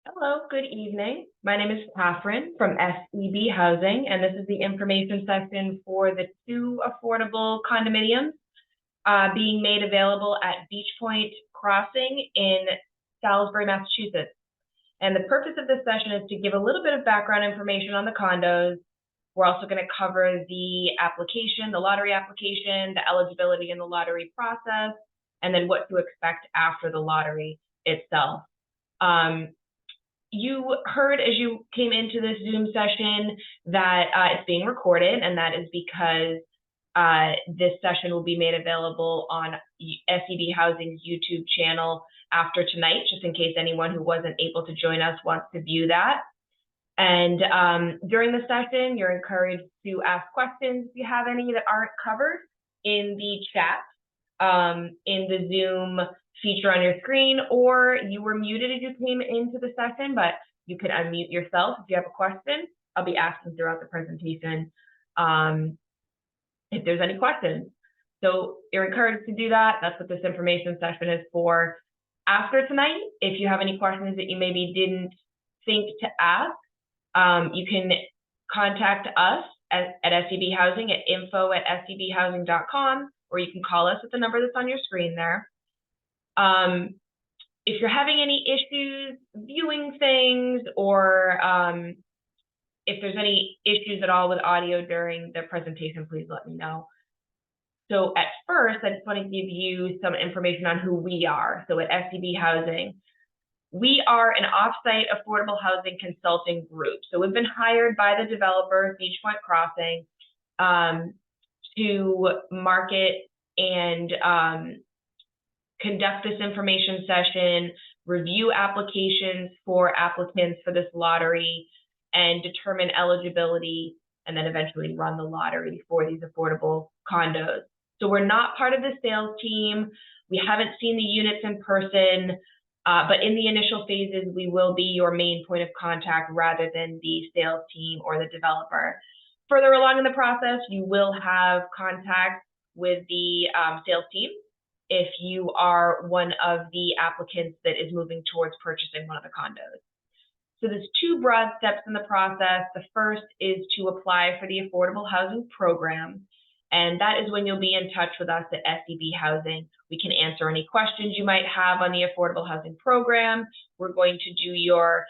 Hello, good evening. My name is Catherine from SEB Housing, and this is the information session for the two affordable condominiums being made available at Beachpoint Crossing in Salisbury, Massachusetts. And the purpose of this session is to give a little bit of background information on the condos. We're also going to cover the application, the lottery application, the eligibility in the lottery process, and then what to expect after the lottery itself. You heard as you came into this Zoom session that it's being recorded, and that is because this session will be made available on SEB Housing's YouTube channel after tonight, just in case anyone who wasn't able to join us wants to view that. And during the session, you're encouraged to ask questions if you have any that aren't covered in the chat in the Zoom feature on your screen, or you were muted as you came into the session, but you can unmute yourself if you have a question. I'll be asking throughout the presentation if there's any questions. So you're encouraged to do that. That's what this information session is for. After tonight, if you have any questions that you maybe didn't think to ask, you can contact us at SEB Housing at info@sebhousing.com, or you can call us at the number that's on your screen there. If you're having any issues viewing things, or if there's any issues at all with audio during the presentation, please let me know. So at first, I just want to give you some information on who we are. So at SEB Housing, we are an off-site affordable housing consulting group. So we've been hired by the developer, Beachpoint Crossing, to market and conduct this information session, review applications for applicants for this lottery, and determine eligibility, and then eventually run the lottery for these affordable condos. So we're not part of the sales team. We haven't seen the units in person, but in the initial phases, we will be your main point of contact rather than the sales team or the developer. Further along in the process, you will have contact with the sales team if you are one of the applicants that is moving towards purchasing one of the condos. So there's two broad steps in the process. The first is to apply for the Affordable Housing Program, and that is when you'll be in touch with us at SEB Housing. We can answer any questions you might have on the Affordable Housing Program. We're going to do your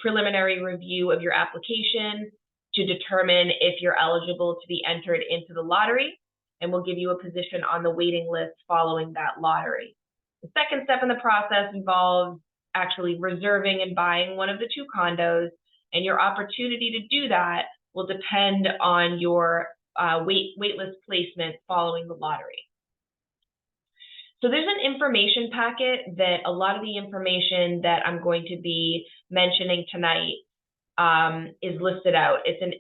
preliminary review of your application to determine if you're eligible to be entered into the lottery, and we'll give you a position on the waiting list following that lottery. The second step in the process involves actually reserving and buying one of the two condos, and your opportunity to do that will depend on your waitlist placement following the lottery. So there's an information packet that a lot of the information that I'm going to be mentioning tonight is listed out. It's an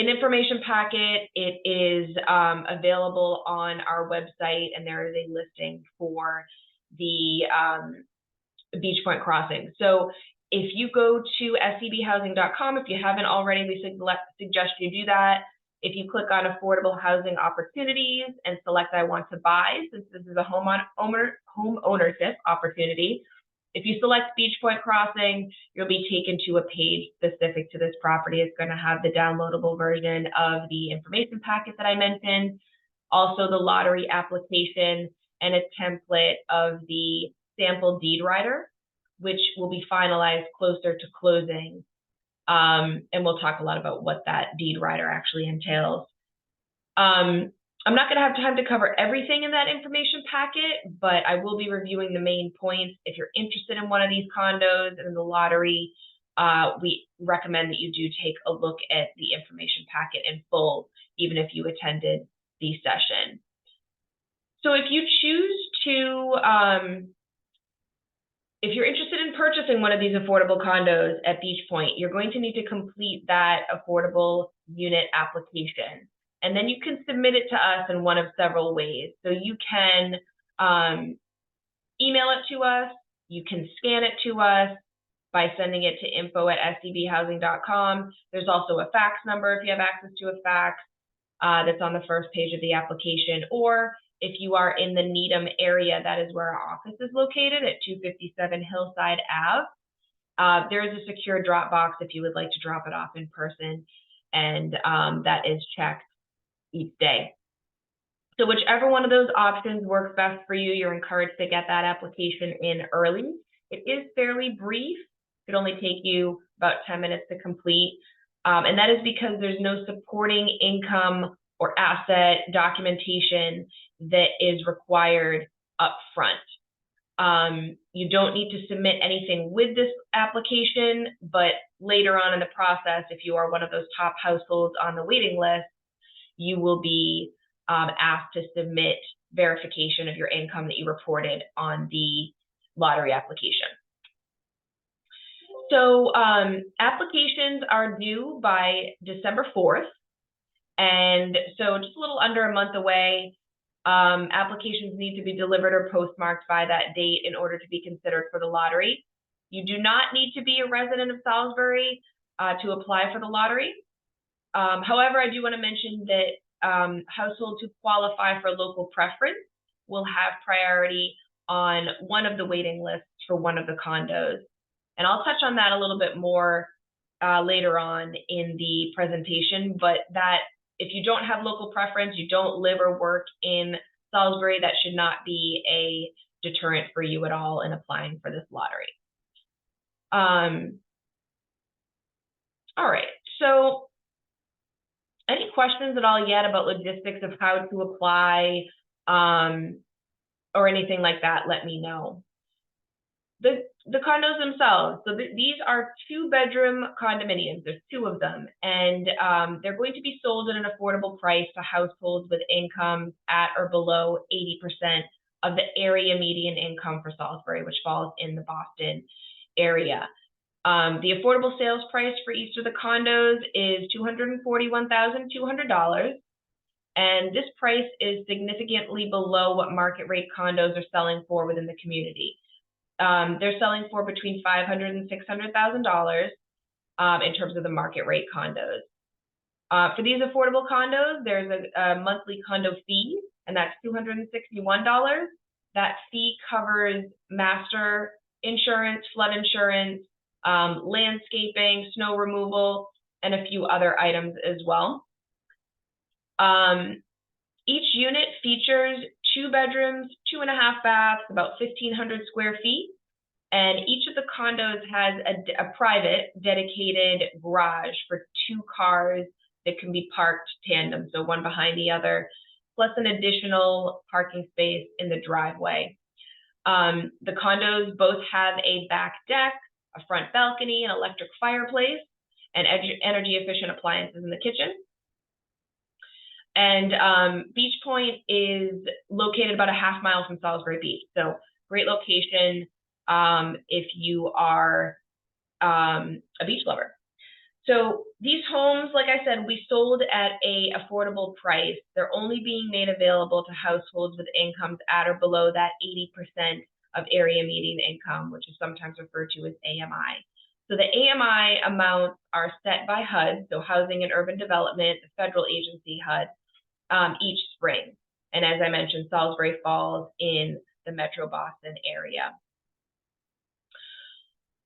information packet. It is available on our website, and there is a listing for the Beachpoint Crossing. So if you go to sebhousing.com, if you haven't already, we suggest you do that. If you click on Affordable Housing Opportunities and select I want to buy, since this is a home ownership opportunity, if you select Beachpoint Crossing, you'll be taken to a page specific to this property. It's going to have the downloadable version of the information packet that I mentioned, also the lottery application, and a template of the sample deed rider, which will be finalized closer to closing. And we'll talk a lot about what that deed rider actually entails. I'm not going to have time to cover everything in that information packet, but I will be reviewing the main points. If you're interested in one of these condos and in the lottery, we recommend that you do take a look at the information packet in full, even if you attended the session. So if you choose to, if you're interested in purchasing one of these affordable condos at Beachpoint, you're going to need to complete that affordable unit application. And then you can submit it to us in one of several ways. So you can email it to us, you can scan it to us by sending it to info@sebhousing.com. There's also a fax number if you have access to a fax that's on the first page of the application. Or if you are in the Needham area, that is where our office is located at 257 Hillside Ave. There is a secure drop box if you would like to drop it off in person, and that is checked each day. So whichever one of those options works best for you, you're encouraged to get that application in early. It is fairly brief. It only take you about 10 minutes to complete. And that is because there's no supporting income or asset documentation that is required up front. You don't need to submit anything with this application, but later on in the process, if you are one of those top households on the waiting list, you will be asked to submit verification of your income that you reported on the lottery application. So applications are due by December 4th. And so just a little under a month away. Applications need to be delivered or postmarked by that date in order to be considered for the lottery. You do not need to be a resident of Salisbury to apply for the lottery. However, I do want to mention that households who qualify for local preference will have priority on one of the waiting lists for one of the condos. And I'll touch on that a little bit more later on in the presentation, but that if you don't have local preference, you don't live or work in Salisbury, that should not be a deterrent for you at all in applying for this lottery. All right, so any questions at all yet about logistics of how to apply or anything like that, let me know. The condos themselves, so these are 2-bedroom condominiums. There's 2 of them, and they're going to be sold at an affordable price to households with incomes at or below 80% of the area median income for Salisbury, which falls in the Boston area. The affordable sales price for each of the condos is $241,200, and this price is significantly below what market rate condos are selling for within the community. They're selling for between $500,000 and $600,000 in terms of the market rate condos. For these affordable condos, there's a monthly condo fee, and that's $261. That fee covers master insurance, flood insurance, landscaping, snow removal, and a few other items as well. Each unit features 2 bedrooms, 2.5 baths, about 1,500 square feet. And each of the condos has a private dedicated garage for 2 cars that can be parked tandem, so one behind the other, plus an additional parking space in the driveway. The condos both have a back deck, a front balcony, an electric fireplace, and energy efficient appliances in the kitchen. And Beachpoint is located about a half mile from Salisbury Beach. So great location if you are a beach lover. So these homes, like I said, we sold at an affordable price. They're only being made available to households with incomes at or below that 80% of area median income, which is sometimes referred to as AMI. So the AMI amounts are set by HUD, so Housing and Urban Development, the federal agency HUD, each spring. And as I mentioned, Salisbury falls in the Metro Boston area.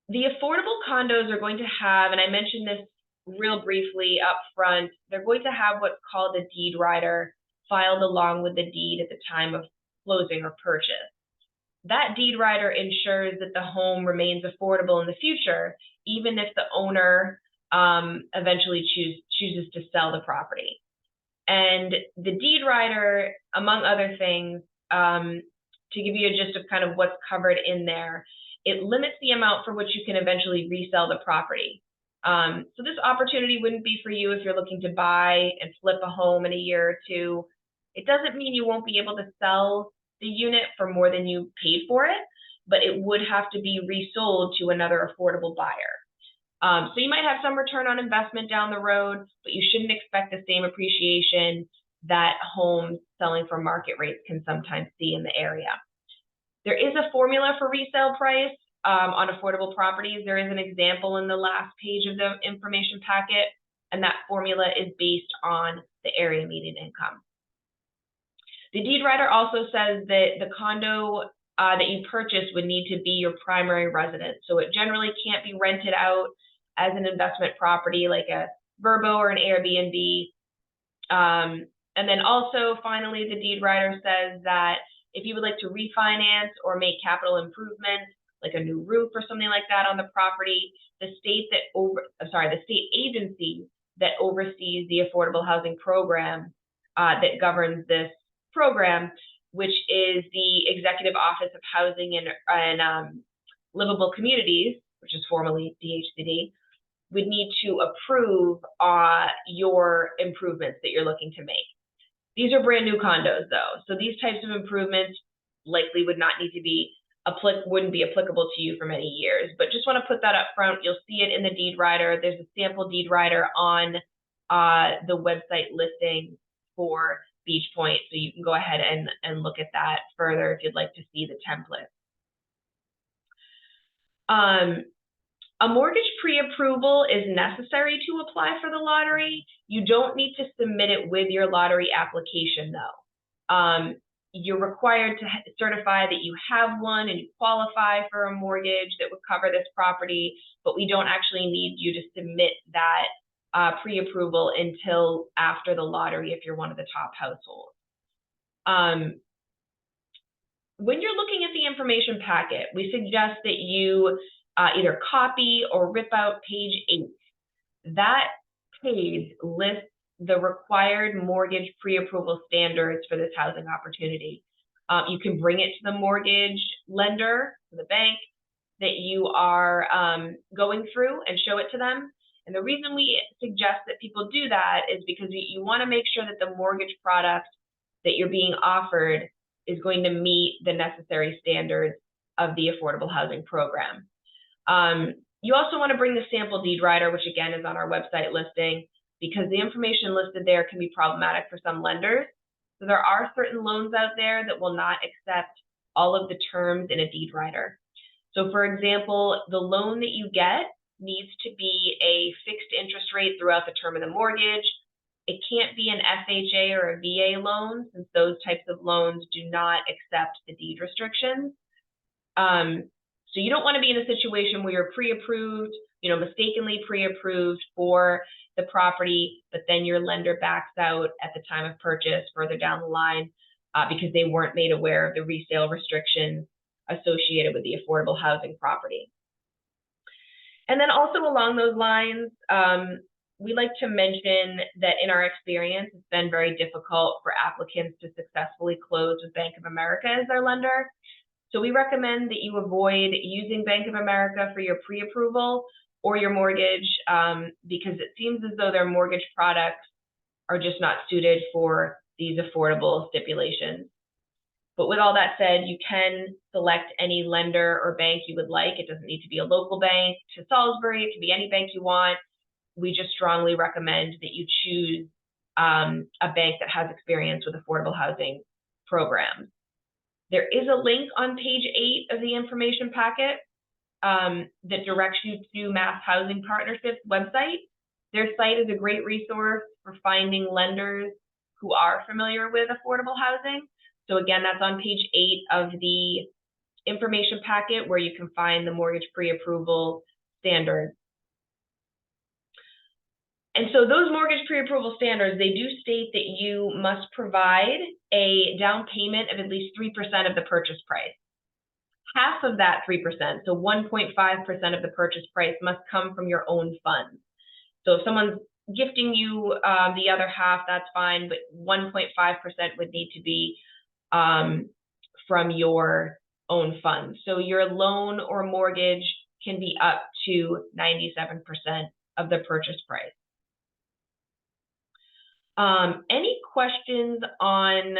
The affordable condos are going to have, and I mentioned this real briefly up front, they're going to have what's called a deed rider filed along with the deed at the time of closing or purchase. That deed rider ensures that the home remains affordable in the future, even if the owner eventually chooses to sell the property. And the deed rider, among other things, to give you a gist of kind of what's covered in there, it limits the amount for which you can eventually resell the property. So this opportunity wouldn't be for you if you're looking to buy and flip a home in a year or 2. It doesn't mean you won't be able to sell the unit for more than you paid for it, but it would have to be resold to another affordable buyer. So you might have some return on investment down the road, but you shouldn't expect the same appreciation that homes selling for market rates can sometimes see in the area. There is a formula for resale price on affordable properties. There is an example in the last page of the information packet, and that formula is based on the area median income. The deed rider also says that the condo that you purchase would need to be your primary residence. So it generally can't be rented out as an investment property like a Vrbo or an Airbnb. And then also, finally, the deed writer says that if you would like to refinance or make capital improvements, like a new roof or something like that on the property, the state agency that oversees the affordable housing program that governs this program, which is the Executive Office of Housing and Livable Communities, which is formerly DHCD, would need to approve your improvements that you're looking to make. These are brand new condos though, so these types of improvements likely would not need to be wouldn't be applicable to you for many years. But just want to put that up front. You'll see it in the deed writer. There's a sample deed writer on the website listing for Beachpoint, so you can go ahead and look at that further if you'd like to see the template. A mortgage pre-approval is necessary to apply for the lottery. You don't need to submit it with your lottery application though. You're required to certify that you have one and you qualify for a mortgage that would cover this property, but we don't actually need you to submit that pre-approval until after the lottery if you're one of the top households. When you're looking at the information packet, we suggest that you either copy or rip out page 8. That page lists the required mortgage pre-approval standards for this housing opportunity. You can bring it to the mortgage lender, to the bank that you are going through and show it to them. And the reason we suggest that people do that is because you want to make sure that the mortgage product that you're being offered is going to meet the necessary standards of the affordable housing program. You also want to bring the sample deed writer, which again is on our website listing, because the information listed there can be problematic for some lenders. So there are certain loans out there that will not accept all of the terms in a deed writer. So for example, the loan that you get needs to be a fixed interest rate throughout the term of the mortgage. It can't be an FHA or a VA loan, since those types of loans do not accept the deed restrictions. So you don't want to be in a situation where you're pre-approved, mistakenly pre-approved for the property, but then your lender backs out at the time of purchase further down the line because they weren't made aware of the resale restrictions associated with the affordable housing property. And then also along those lines, we like to mention that in our experience, it's been very difficult for applicants to successfully close with Bank of America as their lender. So we recommend that you avoid using Bank of America for your pre-approval or your mortgage because it seems as though their mortgage products are just not suited for these affordable stipulations. But with all that said, you can select any lender or bank you would like. It doesn't need to be a local bank to Salisbury. It can be any bank you want. We just strongly recommend that you choose a bank that has experience with affordable housing programs. There is a link on page 8 of the information packet that directs you to Mass Housing Partnership's website. Their site is a great resource for finding lenders who are familiar with affordable housing. So again, that's on page 8 of the information packet where you can find the mortgage pre-approval standards. And so those mortgage pre-approval standards, they do state that you must provide a down payment of at least 3% of the purchase price. Half of that 3%, so 1.5% of the purchase price must come from your own funds. So if someone's gifting you the other half, that's fine, but 1.5% would need to be from your own funds. So your loan or mortgage can be up to 97% of the purchase price. Any questions on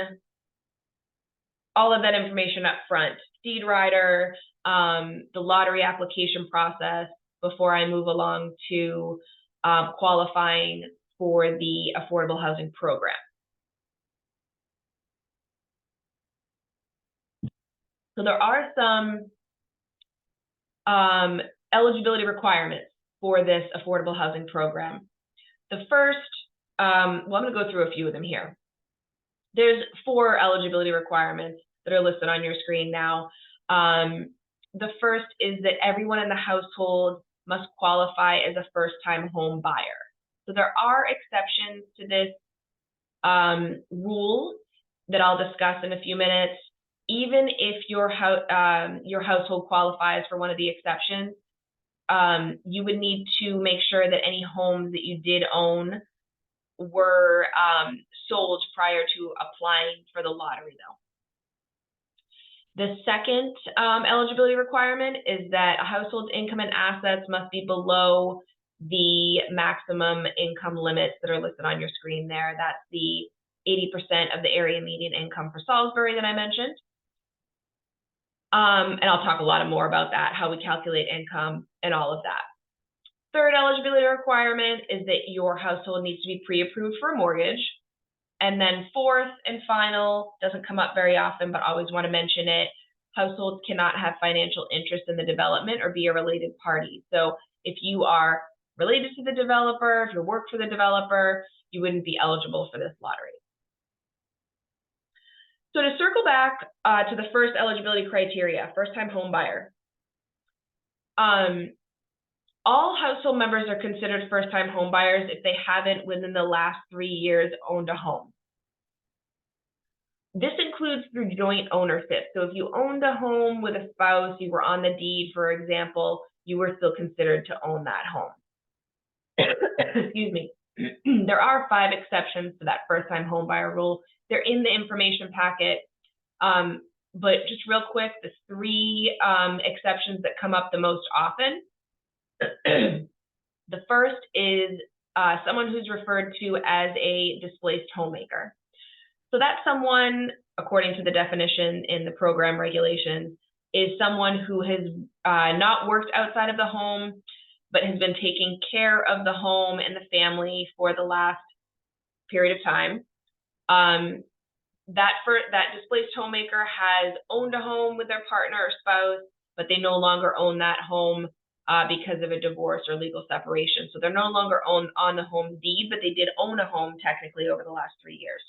all of that information up front? Deed writer, the lottery application process, before I move along to qualifying for the affordable housing program. So there are some eligibility requirements for this affordable housing program. The first, well, I'm going to go through a few of them here. There's 4 eligibility requirements. that are listed on your screen now. The first is that everyone in the household must qualify as a first-time home buyer. So there are exceptions to this rule that I'll discuss in a few minutes. Even if your household qualifies for one of the exceptions, you would need to make sure that any homes that you did own were sold prior to applying for the lottery, though. The second eligibility requirement is that a household's income and assets must be below the maximum income limits that are listed on your screen there. That's the 80% of the area median income for Salisbury that I mentioned. And I'll talk a lot more about that, how we calculate income and all of that. Third eligibility requirement is that your household needs to be pre-approved for a mortgage. And then fourth and final, doesn't come up very often, but always want to mention it, households cannot have financial interest in the development or be a related party. So if you are related to the developer, if you work for the developer, you wouldn't be eligible for this lottery. So to circle back to the first eligibility criteria, first-time home buyer. All household members are considered first-time home buyers if they haven't, within the last 3 years, owned a home. This includes through joint ownership. So if you owned a home with a spouse, you were on the deed, for example, you were still considered to own that home. Excuse me. There are 5 exceptions to that first-time home buyer rule. They're in the information packet. But just real quick, the 3 exceptions that come up the most often. The first is someone who's referred to as a displaced homemaker. So that's someone, according to the definition in the program regulations, is someone who has not worked outside of the home, but has been taking care of the home and the family for the last period of time. That displaced homemaker has owned a home with their partner or spouse, but they no longer own that home because of a divorce or legal separation. So they're no longer on the home deed, but they did own a home technically over the last 3 years.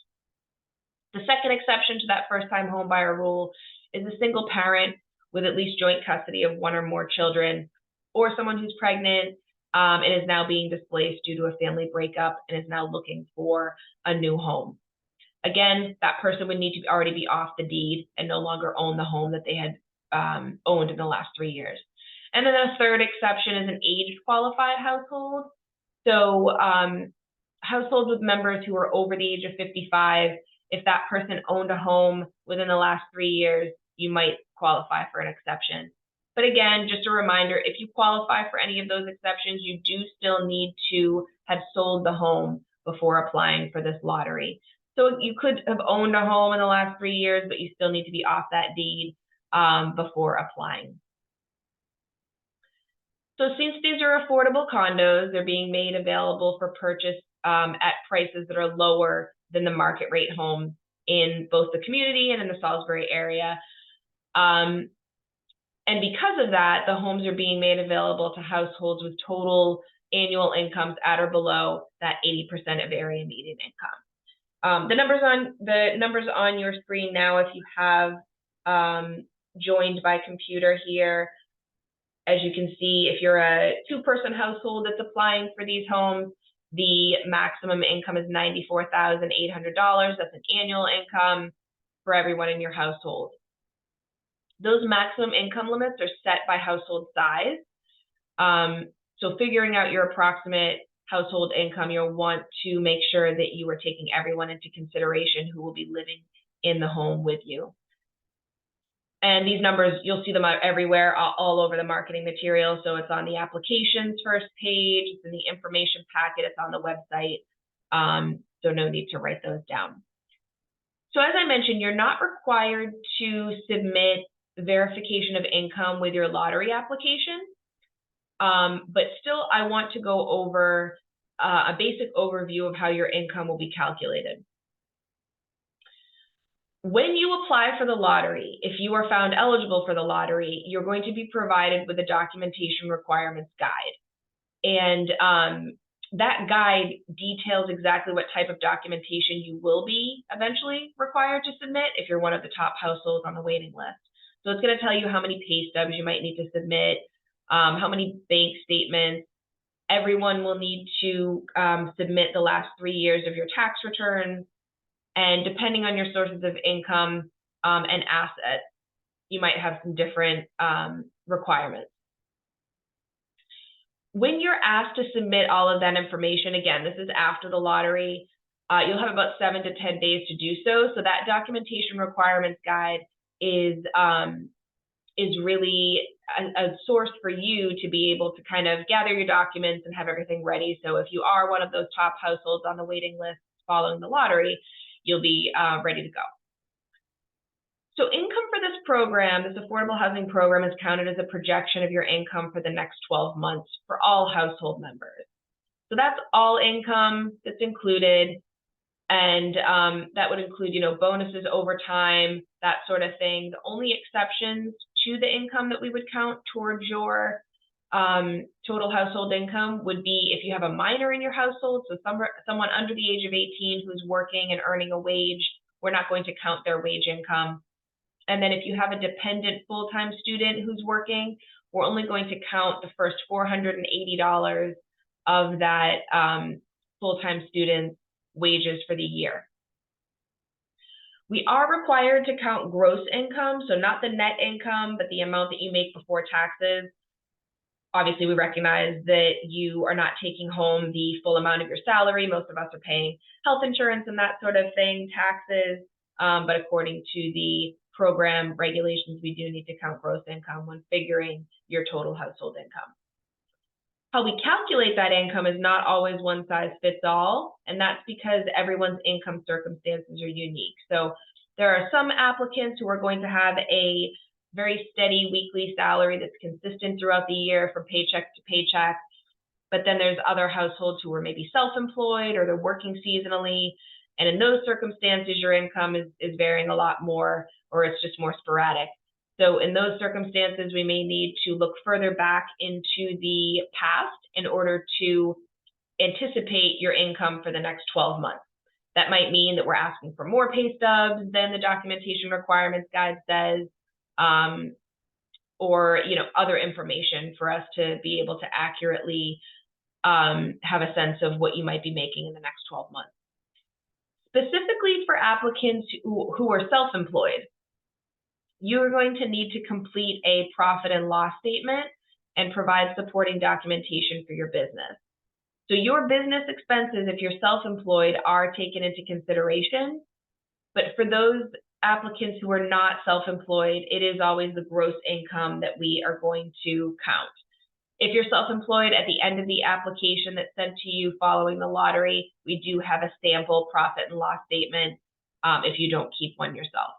The second exception to that first-time home buyer rule is a single parent with at least joint custody of 1 or more children, or someone who's pregnant and is now being displaced due to a family breakup and is now looking for a new home. Again, that person would need to already be off the deed and no longer own the home that they had owned in the last 3 years. And then the third exception is an aged qualified household. So households with members who are over the age of 55, if that person owned a home within the last 3 years, you might qualify for an exception. But again, just a reminder, if you qualify for any of those exceptions, you do still need to have sold the home before applying for this lottery. So you could have owned a home in the last 3 years, but you still need to be off that deed before applying. So since these are affordable condos, they're being made available for purchase at prices that are lower than the market rate home in both the community and in the Salisbury area. And because of that, the homes are being made available to households with total annual incomes at or below that 80% of area median income. The numbers on your screen now, if you have joined by computer here, as you can see, if you're a 2-person household that's applying for these homes, the maximum income is $94,800. That's an annual income for everyone in your household. Those maximum income limits are set by household size. So figuring out your approximate household income, you'll want to make sure that you are taking everyone into consideration who will be living in the home with you. And these numbers, you'll see them everywhere, all over the marketing material. So it's on the applications first page, it's in the information packet, it's on the website. So no need to write those down. So as I mentioned, you're not required to submit verification of income with your lottery application. But still, I want to go over a basic overview of how your income will be calculated. When you apply for the lottery, if you are found eligible for the lottery, you're going to be provided with a documentation requirements guide. And that guide details exactly what type of documentation you will be eventually required to submit if you're one of the top households on the waiting list. So it's going to tell you how many pay stubs you might need to submit, how many bank statements. Everyone will need to submit the last 3 years of your tax returns, and depending on your sources of income and assets, you might have some different requirements. When you're asked to submit all of that information, again, this is after the lottery, you'll have about 7 to 10 days to do so. So that documentation requirements guide is really a source for you to be able to kind of gather your documents and have everything ready. So if you are one of those top households on the waiting list following the lottery, you'll be ready to go. So income for this program, this affordable housing program, is counted as a projection of your income for the next 12 months for all household members. So that's all income that's included, and that would include, bonuses, overtime, that sort of thing. The only exceptions to the income that we would count towards your total household income would be if you have a minor in your household, so someone under the age of 18 who's working and earning a wage, we're not going to count their wage income. And then if you have a dependent full-time student who's working, we're only going to count the first $480 of that full-time student's wages for the year. We are required to count gross income, so not the net income, but the amount that you make before taxes. Obviously, we recognize that you are not taking home the full amount of your salary. Most of us are paying health insurance and that sort of thing, taxes, but according to the program regulations, we do need to count gross income when figuring your total household income. How we calculate that income is not always one size fits all, and that's because everyone's income circumstances are unique. So there are some applicants who are going to have a very steady weekly salary that's consistent throughout the year from paycheck to paycheck, but then there's other households who are maybe self-employed or they're working seasonally, and in those circumstances, your income is varying a lot more, or it's just more sporadic. So in those circumstances, we may need to look further back into the past in order to anticipate your income for the next 12 months. That might mean that we're asking for more pay stubs than the documentation requirements guide says, or other information for us to be able to accurately have a sense of what you might be making in the next 12 months. Specifically for applicants who are self-employed, you are going to need to complete a profit and loss statement and provide supporting documentation for your business. So your business expenses, if you're self-employed, are taken into consideration, but for those applicants who are not self-employed, it is always the gross income that we are going to count. If you're self-employed, at the end of the application that's sent to you following the lottery, we do have a sample profit and loss statement if you don't keep one yourself.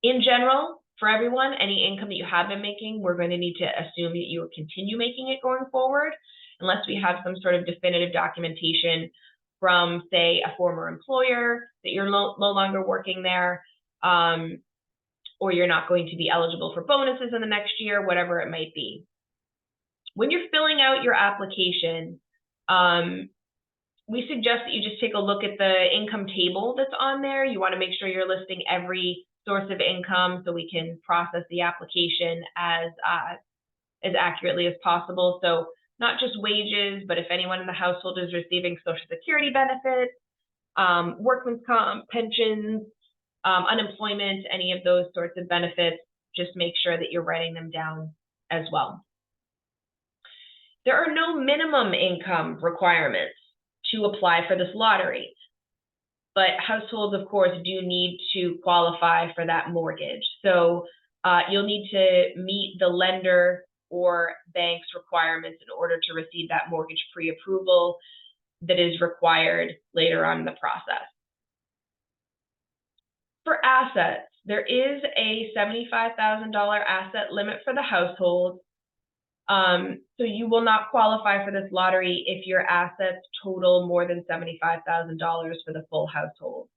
In general, for everyone, any income that you have been making, we're going to need to assume that you will continue making it going forward, unless we have some sort of definitive documentation from, say, a former employer that you're no longer working there, or you're not going to be eligible for bonuses in the next year, whatever it might be. When you're filling out your application, we suggest that you just take a look at the income table that's on there. You want to make sure you're listing every source of income so we can process the application as accurately as possible. So not just wages, but if anyone in the household is receiving Social Security benefits, workman's comp, pensions, unemployment, any of those sorts of benefits, just make sure that you're writing them down as well. There are no minimum income requirements to apply for this lottery, but households, of course, do need to qualify for that mortgage. So you'll need to meet the lender or bank's requirements in order to receive that mortgage pre-approval that is required later on in the process. For assets, there is a $75,000 asset limit for the household. So you will not qualify for this lottery if your assets total more than $75,000 for the full household.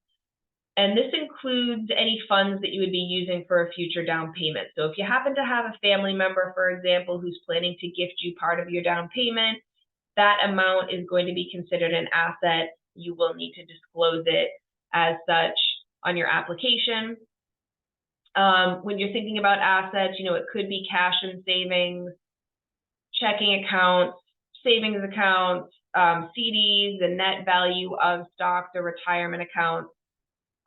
And this includes any funds that you would be using for a future down payment. So if you happen to have a family member, for example, who's planning to gift you part of your down payment, that amount is going to be considered an asset. You will need to disclose it as such on your application. When you're thinking about assets, it could be cash and savings, checking accounts, savings accounts, CDs, the net value of stocks or retirement accounts,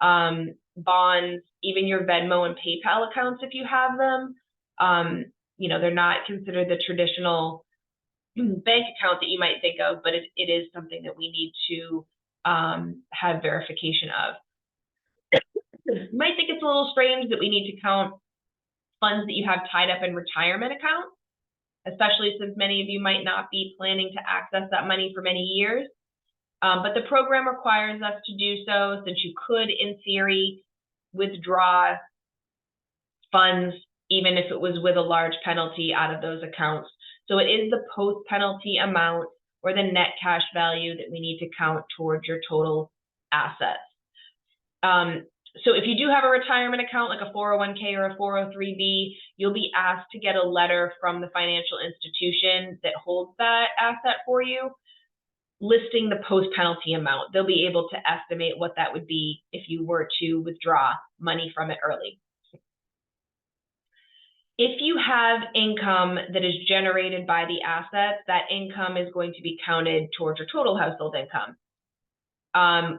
bonds, even your Venmo and PayPal accounts if you have them. They're not considered the traditional bank account that you might think of, but it is something that we need to have verification of. You might think it's a little strange that we need to count funds that you have tied up in retirement accounts, especially since many of you might not be planning to access that money for many years. But the program requires us to do so, since you could, in theory, withdraw funds even if it was with a large penalty out of those accounts. So it is the post-penalty amount or the net cash value that we need to count towards your total assets. So if you do have a retirement account like a 401k or a 403b, you'll be asked to get a letter from the financial institution that holds that asset for you, listing the post-penalty amount. They'll be able to estimate what that would be if you were to withdraw money from it early. If you have income that is generated by the assets, that income is going to be counted towards your total household income.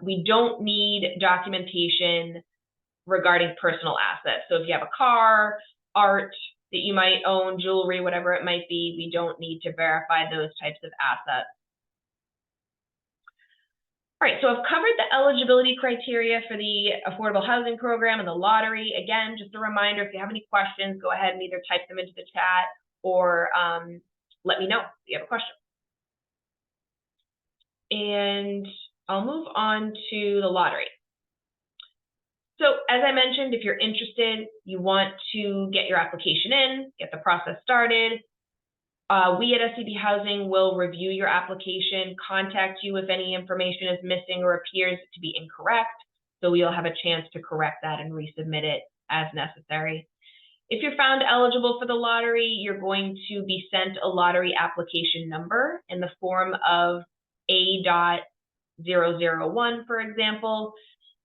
We don't need documentation regarding personal assets. So if you have a car, art that you might own, jewelry, whatever it might be, we don't need to verify those types of assets. All right, so I've covered the eligibility criteria for the affordable housing program and the lottery. Again, just a reminder, if you have any questions, go ahead and either type them into the chat or let me know if you have a question. And I'll move on to the lottery. So as I mentioned, if you're interested, you want to get your application in, get the process started. We at SCB Housing will review your application, contact you if any information is missing or appears to be incorrect. So we'll have a chance to correct that and resubmit it as necessary. If you're found eligible for the lottery, you're going to be sent a lottery application number in the form of A.001, for example.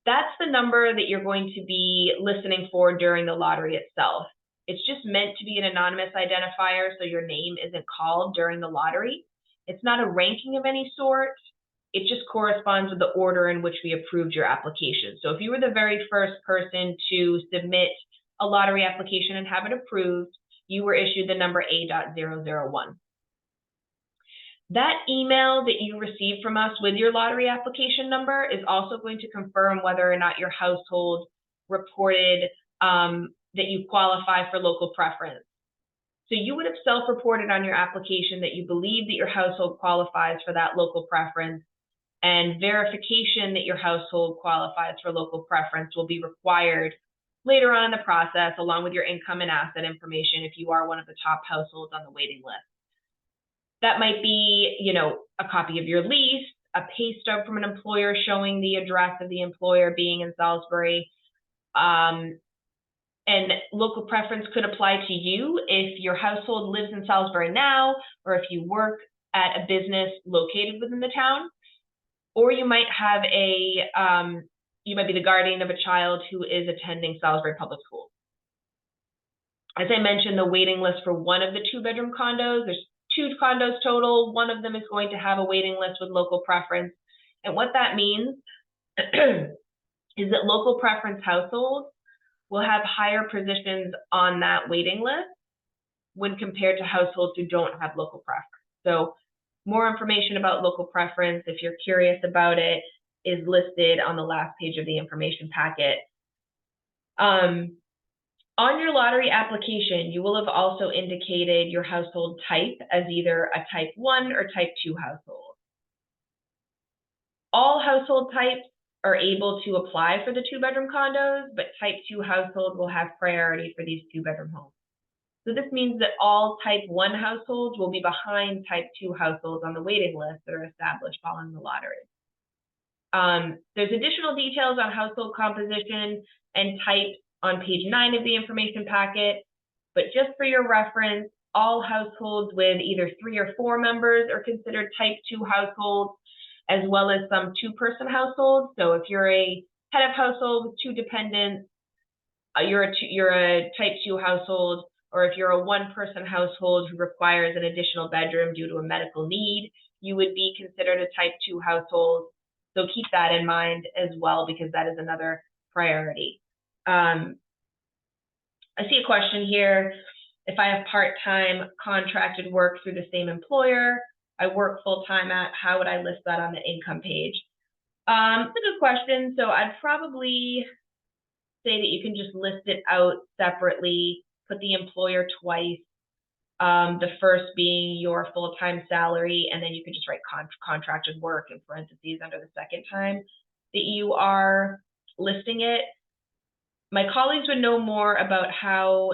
That's the number that you're going to be listening for during the lottery itself. It's just meant to be an anonymous identifier, so your name isn't called during the lottery. It's not a ranking of any sort. It just corresponds with the order in which we approved your application. So if you were the very first person to submit a lottery application and have it approved, you were issued the number A.001. That email that you received from us with your lottery application number is also going to confirm whether or not your household reported that you qualify for local preference. So you would have self-reported on your application that you believe that your household qualifies for that local preference, and verification that your household qualifies for local preference will be required later on in the process, along with your income and asset information if you are one of the top households on the waiting list. That might be, a copy of your lease, a pay stub from an employer showing the address of the employer being in Salisbury. And local preference could apply to you if your household lives in Salisbury now, or if you work at a business located within the town, or you might have you might be the guardian of a child who is attending Salisbury Public Schools. As I mentioned, the waiting list for one of the 2-bedroom condos, there's 2 condos total. One of them is going to have a waiting list with local preference. And what that means is that local preference households will have higher positions on that waiting list when compared to households who don't have local preference. So more information about local preference, if you're curious about it, is listed on the last page of the information packet. On your lottery application, you will have also indicated your household type as either a type 1 or type 2 household. All household types are able to apply for the 2-bedroom condos, but type 2 households will have priority for these 2-bedroom homes. So this means that all type 1 households will be behind type 2 households on the waiting list that are established following the lottery. There's additional details on household composition and type on page 9 of the information packet, but just for your reference, all households with either 3 or 4 members are considered type 2 households, as well as some 2-person households. So if you're a head of household with 2 dependents, you're a type 2 household, or if you're a 1-person household who requires an additional bedroom due to a medical need, you would be considered a type 2 household. So keep that in mind as well, because that is another priority. I see a question here. If I have part-time contracted work through the same employer I work full-time at, how would I list that on the income page? It's a good question. So I'd probably say that you can just list it out separately, put the employer twice, the first being your full-time salary, and then you can just write contracted work in parentheses under the second time that you are listing it. My colleagues would know more about how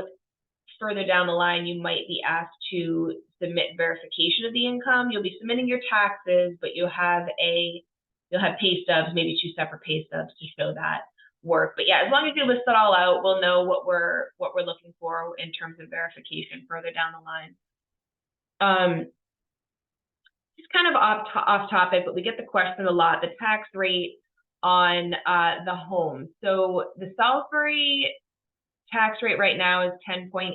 further down the line you might be asked to submit verification of the income. You'll be submitting your taxes, but you'll have pay stubs, maybe 2 separate pay stubs to show that work. But yeah, as long as you list it all out, we'll know what we're looking for in terms of verification further down the line. It's kind of off topic, but we get the question a lot, the tax rate on the home. So the Salisbury tax rate right now is 10.8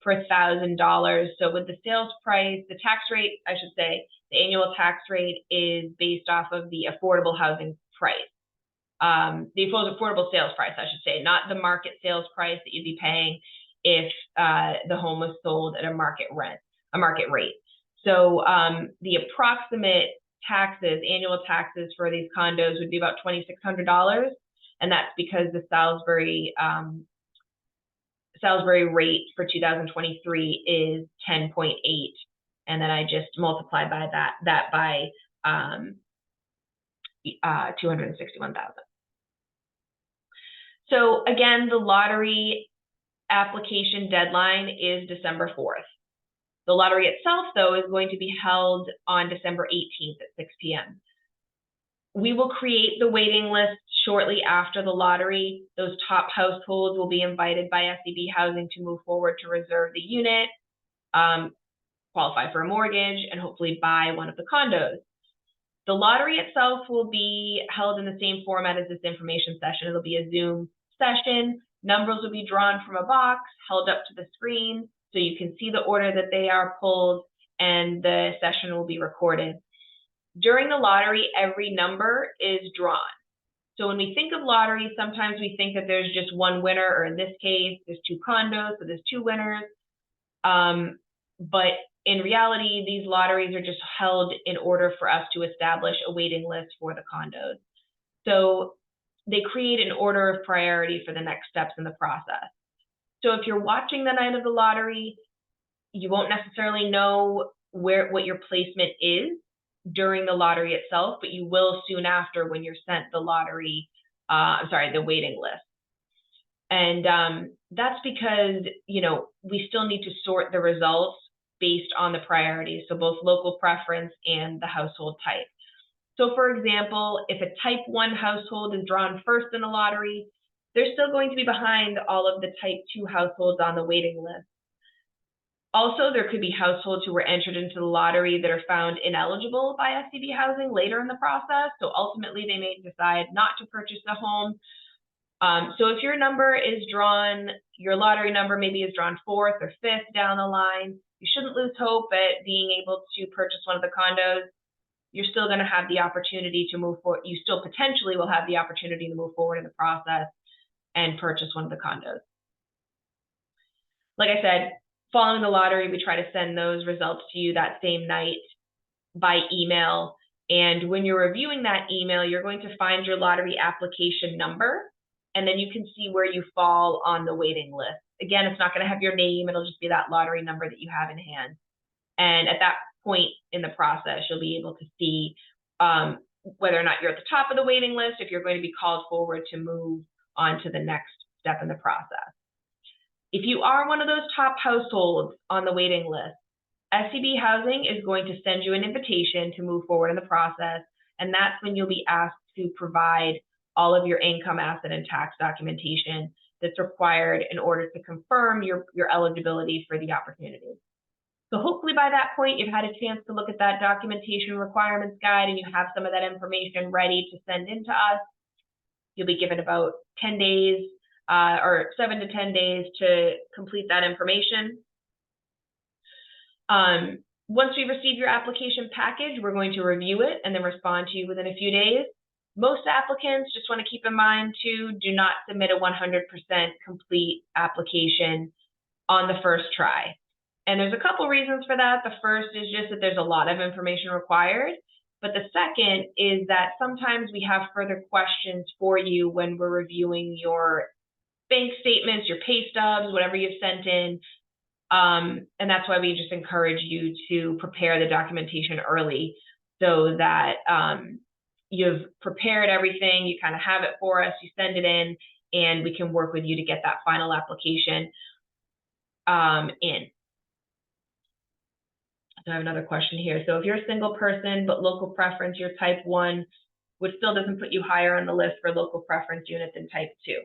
per $1,000. So with the sales price, the tax rate, I should say, the annual tax rate is based off of the affordable housing price. The affordable sales price, I should say, not the market sales price that you'd be paying if the home was sold at a market rate. So the approximate taxes, annual taxes for these condos would be about $2,600, and that's because the Salisbury rate for 2023 is 10.8, and then I just multiplied by that by 261,000. So again, the lottery application deadline is December 4th. The lottery itself, though, is going to be held on December 18th at 6 p.m. We will create the waiting list shortly after the lottery. Those top households will be invited by SEB Housing to move forward to reserve the unit, qualify for a mortgage, and hopefully buy one of the condos. The lottery itself will be held in the same format as this information session. It'll be a Zoom session. Numbers will be drawn from a box, held up to the screen, so you can see the order that they are pulled, and the session will be recorded. During the lottery, every number is drawn. So when we think of lottery, sometimes we think that there's just one winner, or in this case, there's 2 condos, so there's 2 winners. But in reality, these lotteries are just held in order for us to establish a waiting list for the condos. So they create an order of priority for the next steps in the process. So if you're watching the night of the lottery, you won't necessarily know what your placement is during the lottery itself, but you will soon after when you're sent the the waiting list. And that's because, we still need to sort the results based on the priorities, so both local preference and the household type. So for example, if a type 1 household is drawn first in the lottery, they're still going to be behind all of the type 2 households on the waiting list. Also, there could be households who were entered into the lottery that are found ineligible by SEB Housing later in the process. So ultimately, they may decide not to purchase the home. So if your number is drawn, your lottery number maybe is drawn 4th or 5th down the line, you shouldn't lose hope at being able to purchase one of the condos. You're still going to have the opportunity to move forward. You still potentially will have the opportunity to move forward in the process and purchase one of the condos. Like I said, following the lottery, we try to send those results to you that same night by email. And when you're reviewing that email, you're going to find your lottery application number, and then you can see where you fall on the waiting list. Again, it's not going to have your name. It'll just be that lottery number that you have in hand. And at that point in the process, you'll be able to see whether or not you're at the top of the waiting list, if you're going to be called forward to move on to the next step in the process. If you are one of those top households on the waiting list, SEB Housing is going to send you an invitation to move forward in the process, and that's when you'll be asked to provide all of your income, asset, and tax documentation that's required in order to confirm your eligibility for the opportunity. So hopefully by that point, you've had a chance to look at that documentation requirements guide and you have some of that information ready to send in to us. You'll be given about 10 days or 7 to 10 days to complete that information. Once we receive your application package, we're going to review it and then respond to you within a few days. Most applicants, just want to keep in mind too, do not submit a 100% complete application on the first try. And there's a couple reasons for that. The first is just that there's a lot of information required. But the second is that sometimes we have further questions for you when we're reviewing your bank statements, your pay stubs, whatever you've sent in. And that's why we just encourage you to prepare the documentation early so that you've prepared everything, you kind of have it for us, you send it in, and we can work with you to get that final application in. So I have another question here. So if you're a single person, but local preference, you're type 1, which still doesn't put you higher on the list for local preference unit than type 2.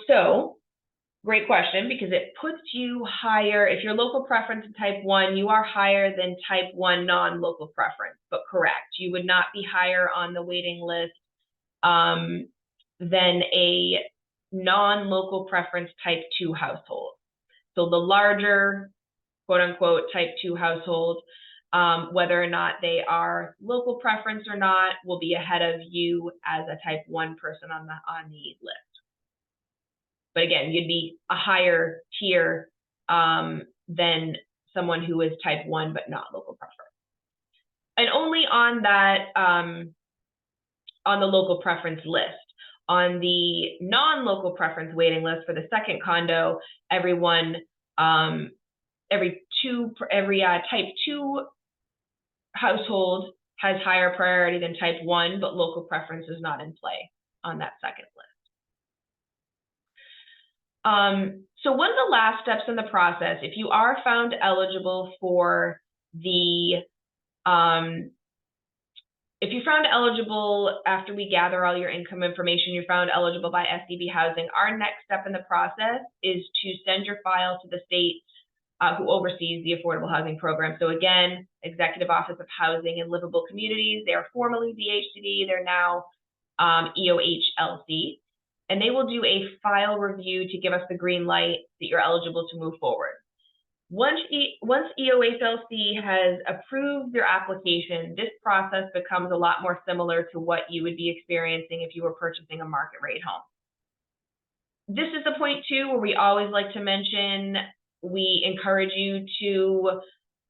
So great question, because it puts you higher. If your local preference is type 1, you are higher than type 1 non-local preference, but correct. You would not be higher on the waiting list than a non-local preference type 2 household. So the larger, quote unquote, type 2 household, whether or not they are local preference or not, will be ahead of you as a type 1 person on the list. But again, you'd be a higher tier than someone who is type 1 but not local preference. And only on that, on the local preference list. On the non-local preference waiting list for the second condo, every type 2 household has higher priority than type 1, but local preference is not in play on that second list. So one of the last steps in the process, if you are found eligible for the, if you're found eligible after we gather all your income information, you're found eligible by SDB Housing, our next step in the process is to send your file to the state who oversees the Affordable Housing Program. So again, Executive Office of Housing and Livable Communities. They are formerly DHCD. They're now EOHLC. And they will do a file review to give us the green light that you're eligible to move forward. Once EOHLC has approved your application, this process becomes a lot more similar to what you would be experiencing if you were purchasing a market rate home. This is the point too where we always like to mention, we encourage you to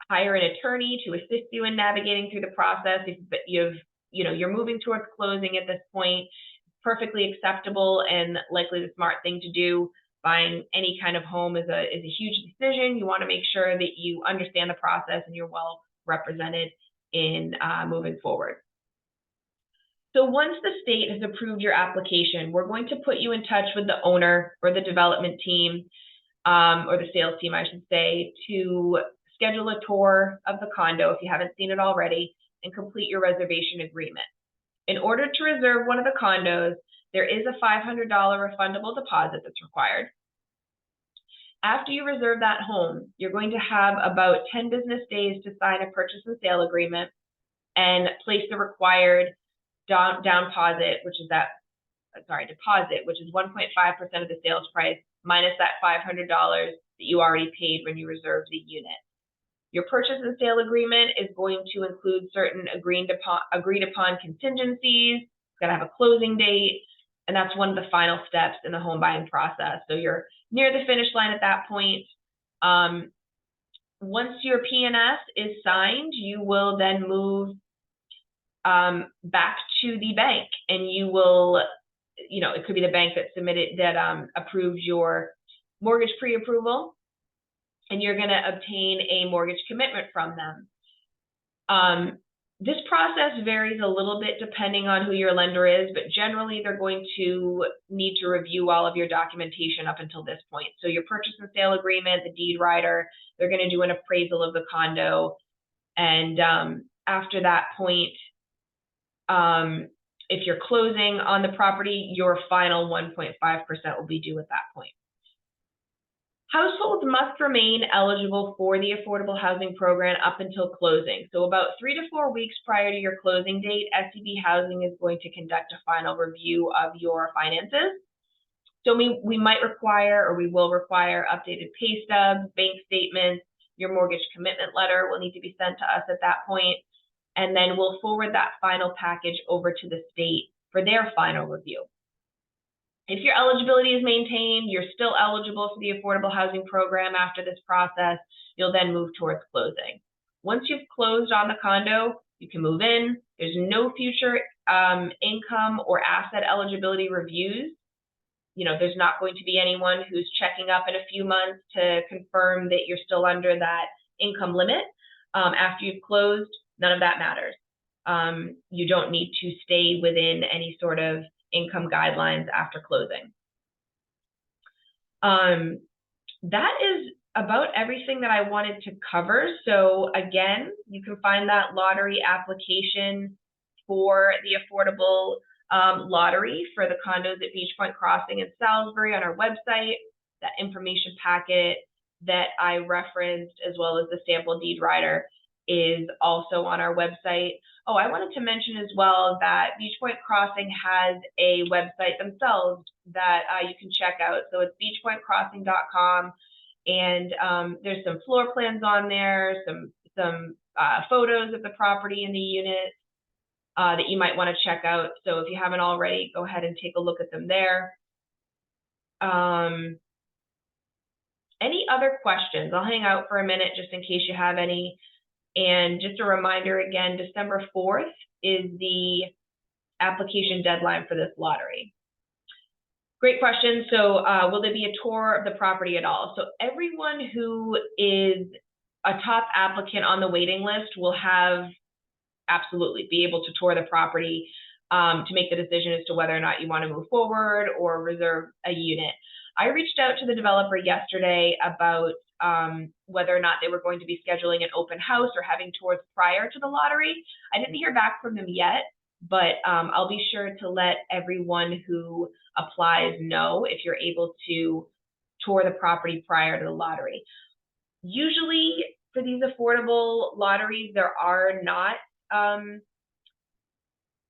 hire an attorney to assist you in navigating through the process. If you're moving towards closing at this point, perfectly acceptable and likely the smart thing to do. Buying any kind of home is a huge decision. You want to make sure that you understand the process and you're well represented in moving forward. So once the state has approved your application, we're going to put you in touch with the owner or the development team, or the sales team, I should say, to schedule a tour of the condo if you haven't seen it already and complete your reservation agreement. In order to reserve one of the condos, there is a $500 refundable deposit that's required. After you reserve that home, you're going to have about 10 business days to sign a purchase and sale agreement and place the required deposit, which is 1.5% of the sales price minus that $500 that you already paid when you reserved the unit. Your purchase and sale agreement is going to include certain agreed upon contingencies. It's going to have a closing date, and that's one of the final steps in the home buying process. So you're near the finish line at that point. Once your P&S is signed, you will then move back to the bank, and you will, it could be the bank that approved your mortgage pre-approval, and you're going to obtain a mortgage commitment from them. This process varies a little bit depending on who your lender is, but generally they're going to need to review all of your documentation up until this point. So your purchase and sale agreement, the deed rider, they're going to do an appraisal of the condo. And after that point, If you're closing on the property, your final 1.5% will be due at that point. Households must remain eligible for the affordable housing program up until closing. So about 3 to 4 weeks prior to your closing date, SCB Housing is going to conduct a final review of your finances. So we might require, or we will require, updated pay stubs, bank statements. Your mortgage commitment letter will need to be sent to us at that point. And then we'll forward that final package over to the state for their final review. If your eligibility is maintained, you're still eligible for the affordable housing program after this process, you'll then move towards closing. Once you've closed on the condo, you can move in. There's no future income or asset eligibility reviews. You know, there's not going to be anyone who's checking up in a few months to confirm that you're still under that income limit. After you've closed, none of that matters. You don't need to stay within any sort of income guidelines after closing. That is about everything that I wanted to cover. So again, you can find that lottery application for the affordable lottery for the condos at Beachpoint Crossing in Salisbury on our website. That information packet that I referenced, as well as the sample deed rider, is also on our website. Oh, I wanted to mention as well that Beachpoint Crossing has a website themselves that you can check out. So it's beachpointcrossing.com, and there's some floor plans on there, some photos of the property and the unit that you might want to check out. So if you haven't already, go ahead and take a look at them there. Any other questions? I'll hang out for a minute just in case you have any. And just a reminder again, December 4th is the application deadline for this lottery. Great question. So will there be a tour of the property at all? So everyone who is a top applicant on the waiting list will absolutely be able to tour the property to make the decision as to whether or not you want to move forward or reserve a unit. I reached out to the developer yesterday about whether or not they were going to be scheduling an open house or having tours prior to the lottery. I didn't hear back from them yet, but I'll be sure to let everyone who applies know if you're able to tour the property prior to the lottery. Usually for these affordable lotteries, there are not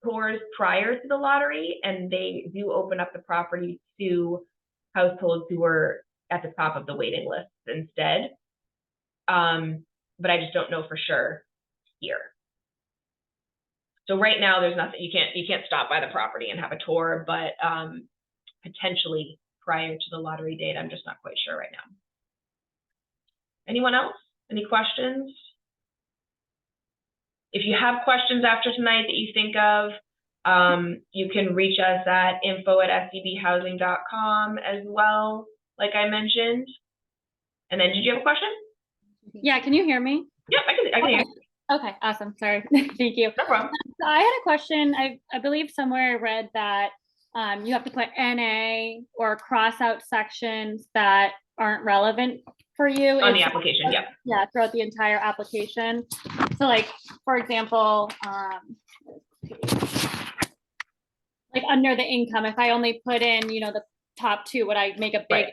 tours prior to the lottery, and they do open up the property to households who are at the top of the waiting list instead. But I just don't know for sure here. So right now there's nothing, you can't stop by the property and have a tour, but potentially prior to the lottery date, I'm just not quite sure right now. Anyone else? Any questions? If you have questions after tonight that you think of, you can reach us at info@scbhousing.com as well, like I mentioned. And then, did you have a question? Yeah, can you hear me? Yep, I can hear you. Okay, awesome. Sorry. Thank you. No problem. So I had a question. I believe somewhere I read that you have to put NA or cross out sections that aren't relevant for you on the application. Yep. Yeah, throughout the entire application. So like, for example, like under the income, if I only put in, the top two, would I make a big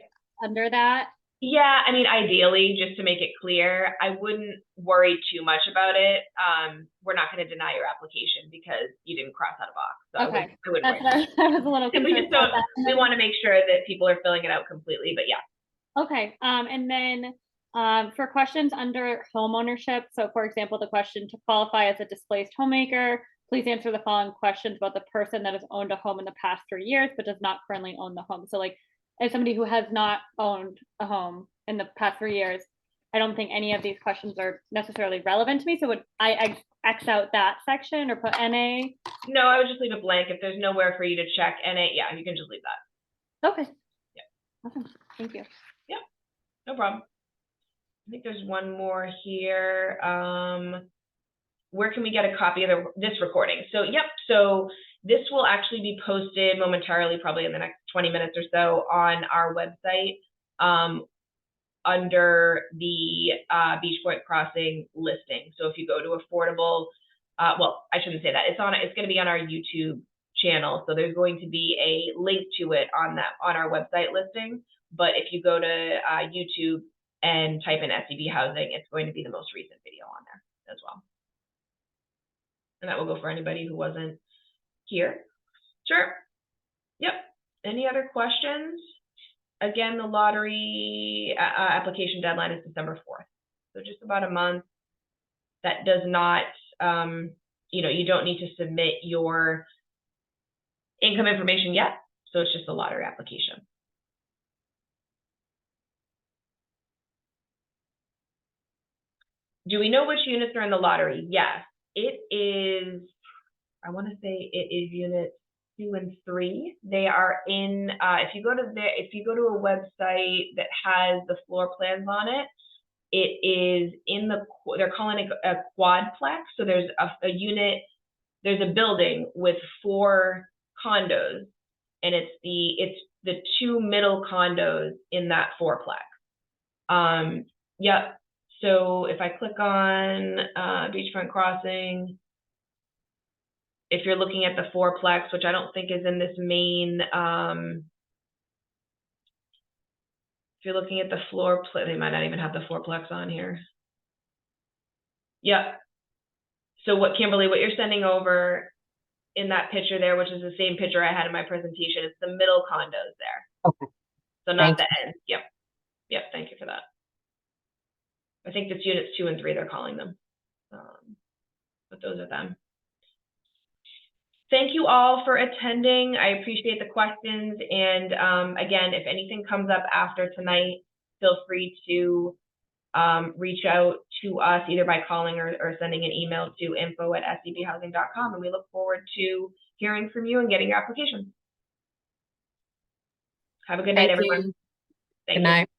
under that? Yeah, I mean, ideally, just to make it clear, I wouldn't worry too much about it. We're not going to deny your application because you didn't cross out a box. So okay. I wouldn't worry. I was a little concerned about that. We want to make sure that people are filling it out completely, but yeah. Okay, and then for questions under home ownership, so for example, the question to qualify as a displaced homemaker, please answer the following questions about the person that has owned a home in the past 3 years but does not currently own the home. So like, as somebody who has not owned a home in the past 3 years, I don't think any of these questions are necessarily relevant to me. So would I X out that section or put NA? No, I would just leave it blank. If there's nowhere for you to check NA, yeah, you can just leave that. Okay. Yeah. Awesome. Thank you. Yeah, no problem. I think there's one more here. Where can we get a copy of this recording? So, yep, so this will actually be posted momentarily, probably in the next 20 minutes or so, on our website under the Beachpoint Crossing listing. So if you go to affordable, well, I shouldn't say that. It's going to be on our YouTube channel. So there's going to be a link to it on our website listing. But if you go to YouTube and type in SCB housing, it's going to be the most recent video on there as well. And that will go for anybody who wasn't here. Sure. Yep. Any other questions? Again, the lottery application deadline is December 4th. So just about a month. That does not, you don't need to submit your income information yet. So it's just a lottery application. Do we know which units are in the lottery? Yes, it is, I want to say it is units 2 and 3. They are in, if you go to a website that has the floor plans on it, it is in they're calling it a quadplex. So there's a unit, there's a building with 4 condos, and it's the 2 middle condos in that 4-plex. Yep. So if I click on Beachpoint Crossing, if you're looking at the 4-plex, which I don't think is in this main, if you're looking at the floor plan, they might not even have the 4-plex on here. Yep. So Kimberly, what you're sending over in that picture there, which is the same picture I had in my presentation, it's the middle condos there. Okay. So not the end. Yep. Yep. Thank you for that. I think it's units 2 and 3 they're calling them. But those are them. Thank you all for attending. I appreciate the questions. And again, if anything comes up after tonight, feel free to reach out to us either by calling or sending an email to info@scbhousing.com. And we look forward to hearing from you and getting your application. Have a good night, everyone. Good night.